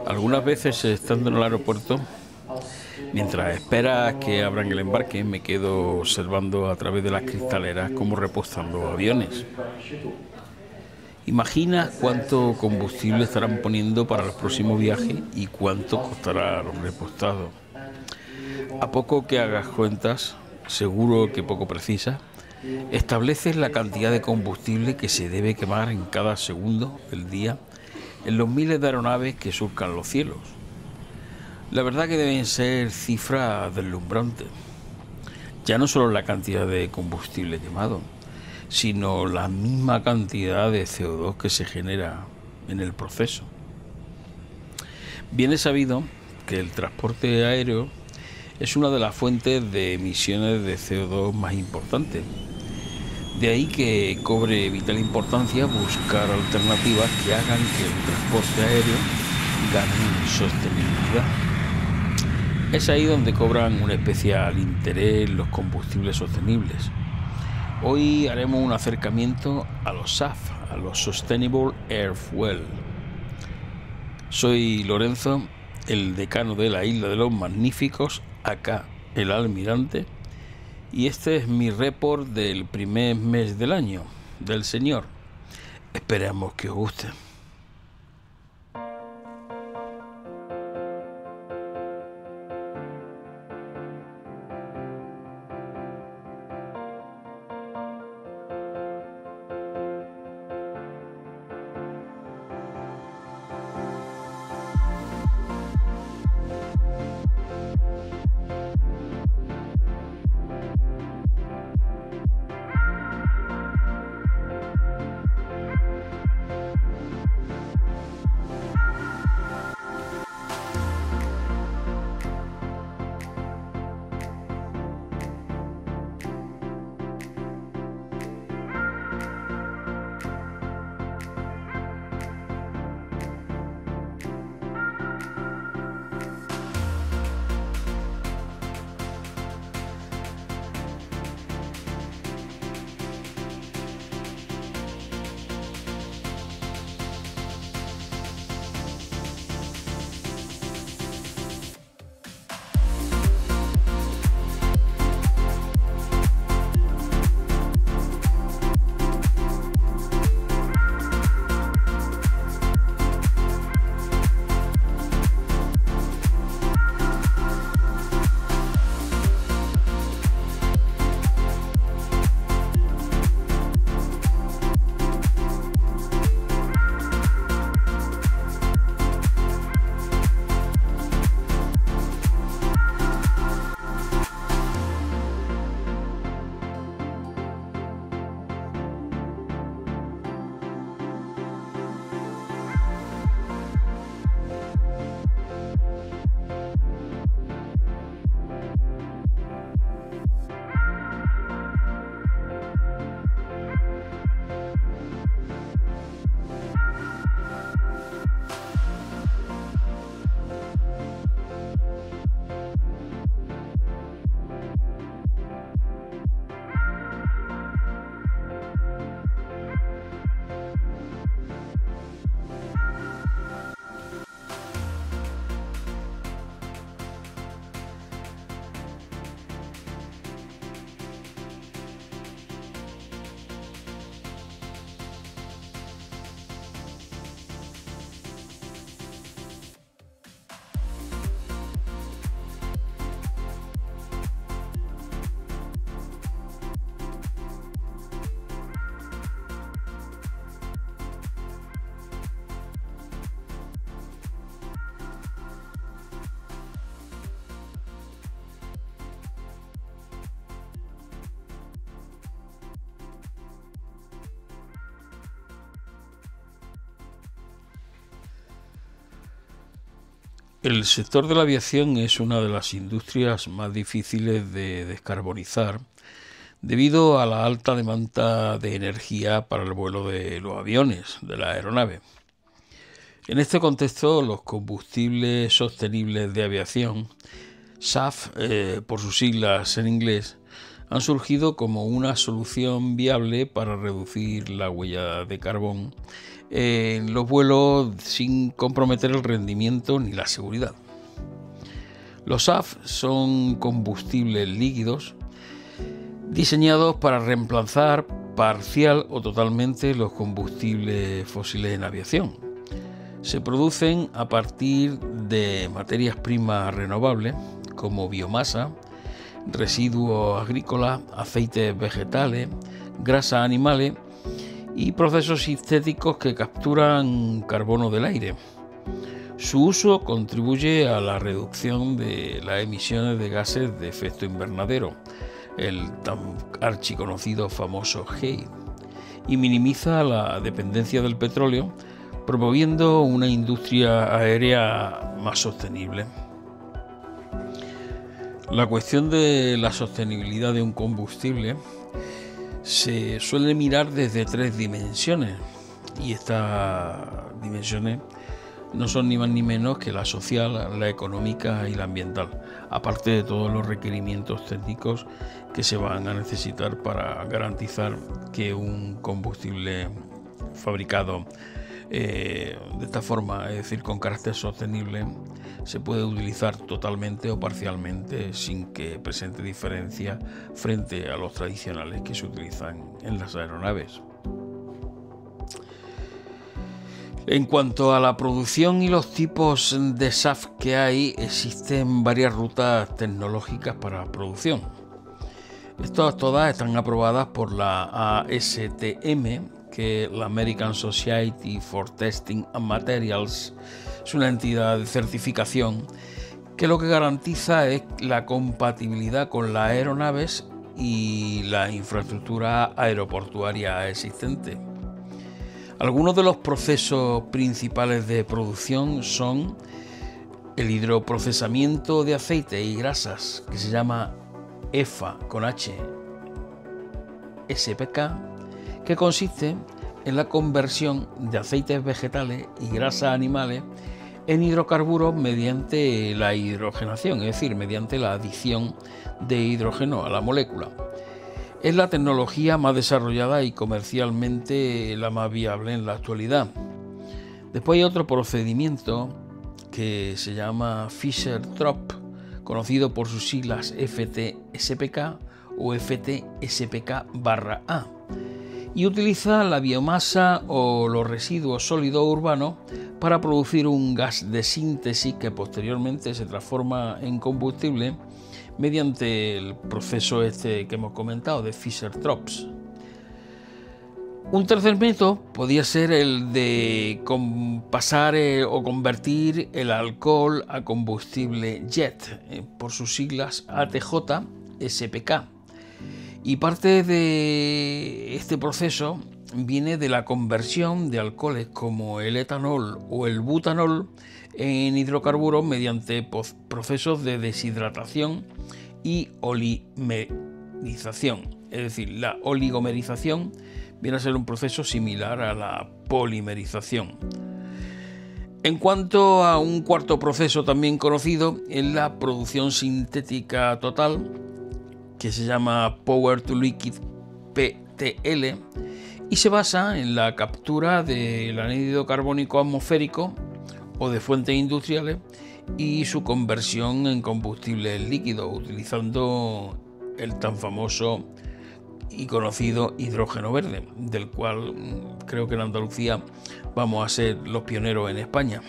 Algunas veces, estando en el aeropuerto, mientras espera que abran el embarque, me quedo observando a través de las cristaleras cómo repostan los aviones. Imagina cuánto combustible estarán poniendo para los próximos viajes y cuánto costará los repostados. A poco que hagas cuentas, seguro que poco precisas, estableces la cantidad de combustible que se debe quemar en cada segundo del día en los miles de aeronaves que surcan los cielos. La verdad que deben ser cifras deslumbrantes. Ya no solo la cantidad de combustible quemado, sino la misma cantidad de CO2 que se genera en el proceso. Bien es sabido que el transporte aéreo es una de las fuentes de emisiones de CO2 más importantes. De ahí que cobre vital importancia buscar alternativas que hagan que el transporte aéreo gane en sostenibilidad. Es ahí donde cobran un especial interés los combustibles sostenibles. Hoy haremos un acercamiento a los SAF, a los Sustainable Air Fuel. Soy Lorenzo, el decano de la Isla de los Magníficos, acá el Almirante, y este es mi report del primer mes del año, del Señor. Esperamos que os guste. El sector de la aviación es una de las industrias más difíciles de descarbonizar debido a la alta demanda de energía para el vuelo de los aviones, de la aeronave. En este contexto, los combustibles sostenibles de aviación, SAF, por sus siglas en inglés, han surgido como una solución viable para reducir la huella de carbón en los vuelos sin comprometer el rendimiento ni la seguridad. Los SAF son combustibles líquidos diseñados para reemplazar parcial o totalmente los combustibles fósiles en aviación. Se producen a partir de materias primas renovables como biomasa, residuos agrícolas, aceites vegetales, grasas animales y procesos sintéticos que capturan carbono del aire. Su uso contribuye a la reducción de las emisiones de gases de efecto invernadero, el tan archiconocido famoso GEI, y minimiza la dependencia del petróleo, promoviendo una industria aérea más sostenible. La cuestión de la sostenibilidad de un combustible se suele mirar desde 3 dimensiones, y estas dimensiones no son ni más ni menos que la social, la económica y la ambiental, aparte de todos los requerimientos técnicos que se van a necesitar para garantizar que un combustible fabricado de esta forma, es decir, con carácter sostenible, se puede utilizar totalmente o parcialmente sin que presente diferencia frente a los tradicionales que se utilizan en las aeronaves. En cuanto a la producción y los tipos de SAF que hay, existen varias rutas tecnológicas para producción. Todas están aprobadas por la ASTM, que es la American Society for Testing and Materials. Es una entidad de certificación que lo que garantiza es la compatibilidad con las aeronaves y la infraestructura aeroportuaria existente. Algunos de los procesos principales de producción son el hidroprocesamiento de aceites y grasas, que se llama EFA con H, SPK, que consiste en la conversión de aceites vegetales y grasas animales en hidrocarburos mediante la hidrogenación, es decir, mediante la adición de hidrógeno a la molécula. Es la tecnología más desarrollada y comercialmente la más viable en la actualidad. Después hay otro procedimiento que se llama Fischer-Tropsch, conocido por sus siglas FT-SPK o FT-SPK-A, y utiliza la biomasa o los residuos sólidos urbanos para producir un gas de síntesis que posteriormente se transforma en combustible mediante el proceso que hemos comentado de Fischer-Tropsch. Un tercer método podría ser el de pasar o convertir el alcohol a combustible jet, por sus siglas ATJ-SPK. Y parte de este proceso viene de la conversión de alcoholes como el etanol o el butanol en hidrocarburos mediante procesos de deshidratación y oligomerización. Es decir, la oligomerización viene a ser un proceso similar a la polimerización. En cuanto a un cuarto proceso también conocido, es la producción sintética total, que se llama Power to Liquid, PTL, y se basa en la captura del anhídrido carbónico atmosférico o de fuentes industriales y su conversión en combustible líquido utilizando el tan famoso y conocido hidrógeno verde, del cual creo que en Andalucía vamos a ser los pioneros en España.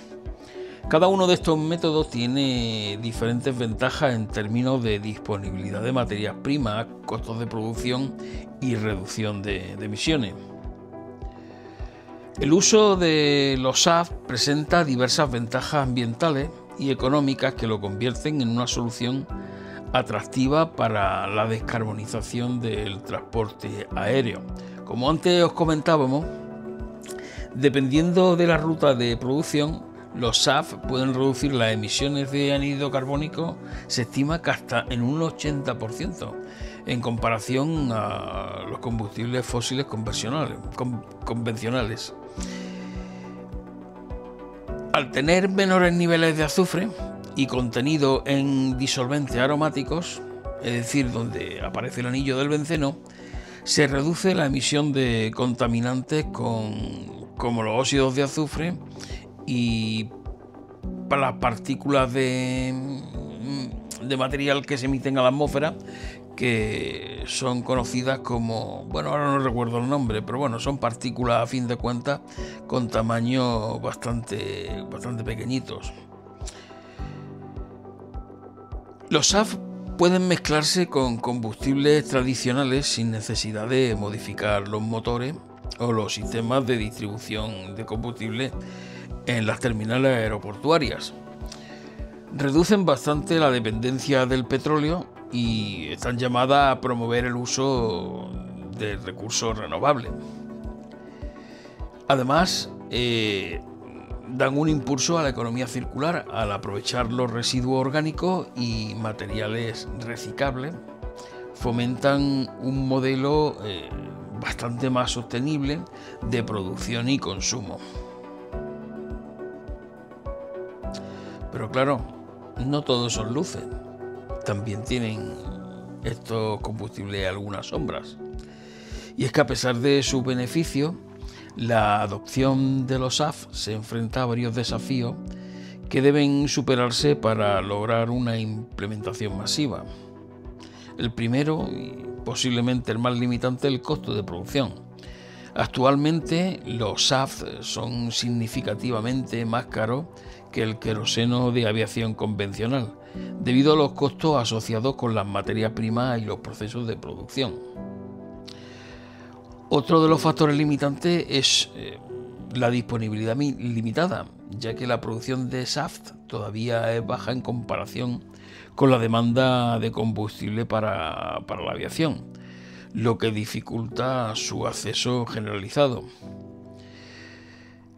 Cada uno de estos métodos tiene diferentes ventajas en términos de disponibilidad de materias primas, costos de producción y reducción de emisiones. El uso de los SAF presenta diversas ventajas ambientales y económicas que lo convierten en una solución atractiva para la descarbonización del transporte aéreo. Como antes os comentábamos, dependiendo de la ruta de producción, los SAF pueden reducir las emisiones de anhídrido carbónico, se estima que hasta en un 80%, en comparación a los combustibles fósiles convencionales. Al tener menores niveles de azufre y contenido en disolventes aromáticos, es decir, donde aparece el anillo del benceno, se reduce la emisión de contaminantes con como los óxidos de azufre y para las partículas de material que se emiten a la atmósfera, que son conocidas como, bueno, ahora no recuerdo el nombre, pero bueno, son partículas a fin de cuentas con tamaños bastante pequeñitos. Los SAF pueden mezclarse con combustibles tradicionales sin necesidad de modificar los motores o los sistemas de distribución de combustible en las terminales aeroportuarias. Reducen bastante la dependencia del petróleo y están llamadas a promover el uso de recursos renovables. Además, dan un impulso a la economía circular al aprovechar los residuos orgánicos y materiales reciclables. Fomentan un modelo bastante más sostenible de producción y consumo. Pero claro, no todos son luces. También tienen estos combustibles algunas sombras. Y es que a pesar de su beneficio, la adopción de los SAF se enfrenta a varios desafíos que deben superarse para lograr una implementación masiva. El primero, y posiblemente el más limitante, es el costo de producción. Actualmente los SAF son significativamente más caros que el queroseno de aviación convencional, debido a los costos asociados con las materias primas y los procesos de producción. Otro de los factores limitantes es la disponibilidad limitada, ya que la producción de SAF todavía es baja en comparación con la demanda de combustible para la aviación, lo que dificulta su acceso generalizado.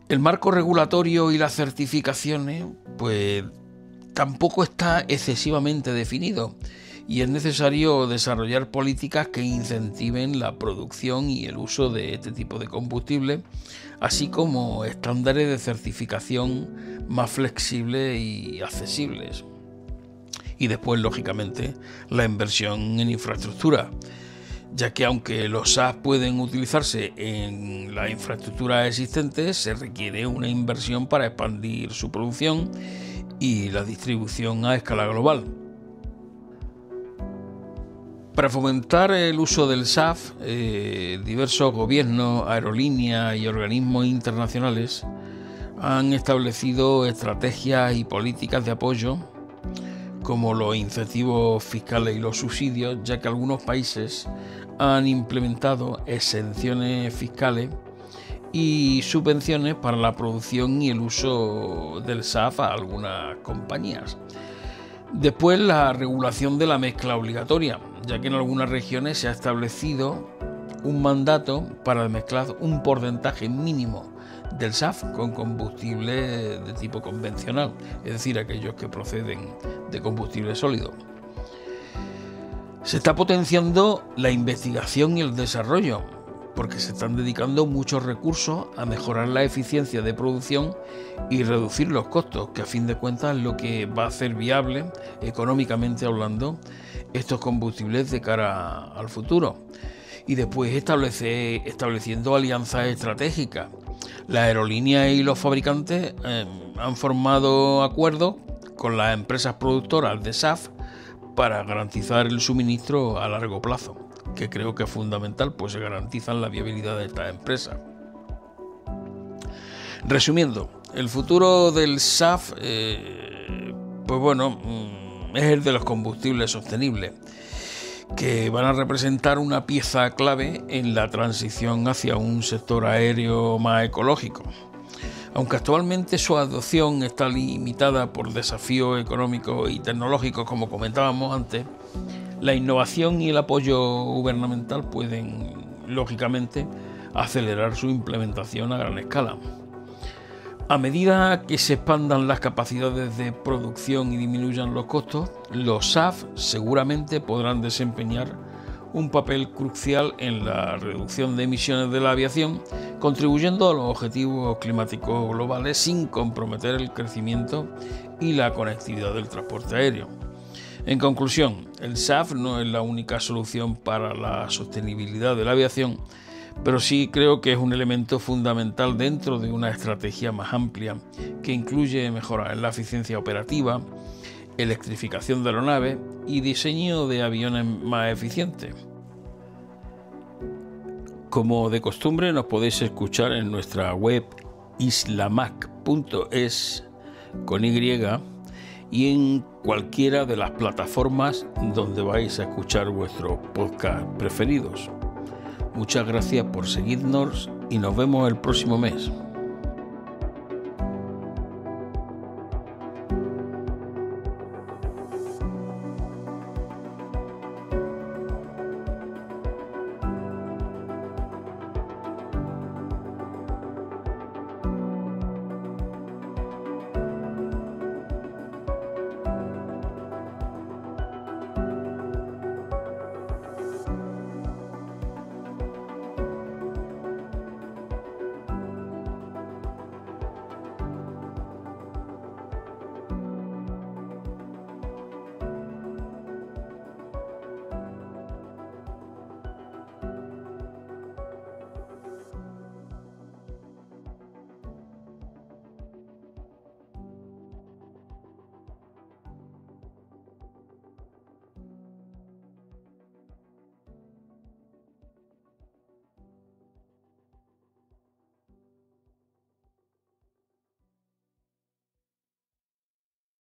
El marco regulatorio y las certificaciones, pues tampoco está excesivamente definido y es necesario desarrollar políticas que incentiven la producción y el uso de este tipo de combustible, así como estándares de certificación más flexibles y accesibles. Y después, lógicamente, la inversión en infraestructura, ya que aunque los SAF pueden utilizarse en la infraestructura existente, se requiere una inversión para expandir su producción y la distribución a escala global. Para fomentar el uso del SAF, diversos gobiernos, aerolíneas y organismos internacionales han establecido estrategias y políticas de apoyo, como los incentivos fiscales y los subsidios, ya que algunos países han implementado exenciones fiscales y subvenciones para la producción y el uso del SAF a algunas compañías. Después, la regulación de la mezcla obligatoria, ya que en algunas regiones se ha establecido un mandato para mezclar un porcentaje mínimo del SAF con combustible de tipo convencional, es decir, aquellos que proceden de combustible sólido. Se está potenciando la investigación y el desarrollo, porque se están dedicando muchos recursos a mejorar la eficiencia de producción y reducir los costos, que a fin de cuentas es lo que va a hacer viable, económicamente hablando, estos combustibles de cara al futuro. Y después estableciendo alianzas estratégicas. Las aerolíneas y los fabricantes han formado acuerdos con las empresas productoras de SAF para garantizar el suministro a largo plazo, que creo que es fundamental, pues se garantizan la viabilidad de estas empresas. Resumiendo, el futuro del SAF, pues bueno, es el de los combustibles sostenibles, que van a representar una pieza clave en la transición hacia un sector aéreo más ecológico. Aunque actualmente su adopción está limitada por desafíos económicos y tecnológicos, como comentábamos antes, la innovación y el apoyo gubernamental pueden, lógicamente, acelerar su implementación a gran escala. A medida que se expandan las capacidades de producción y disminuyan los costos, los SAF seguramente podrán desempeñar un papel crucial en la reducción de emisiones de la aviación, contribuyendo a los objetivos climáticos globales sin comprometer el crecimiento y la conectividad del transporte aéreo. En conclusión, el SAF no es la única solución para la sostenibilidad de la aviación, pero sí creo que es un elemento fundamental dentro de una estrategia más amplia que incluye mejorar la eficiencia operativa, electrificación de aeronaves y diseño de aviones más eficientes. Como de costumbre, nos podéis escuchar en nuestra web islamac.es con Y y en cualquiera de las plataformas donde vais a escuchar vuestros podcasts preferidos. Muchas gracias por seguirnos y nos vemos el próximo mes.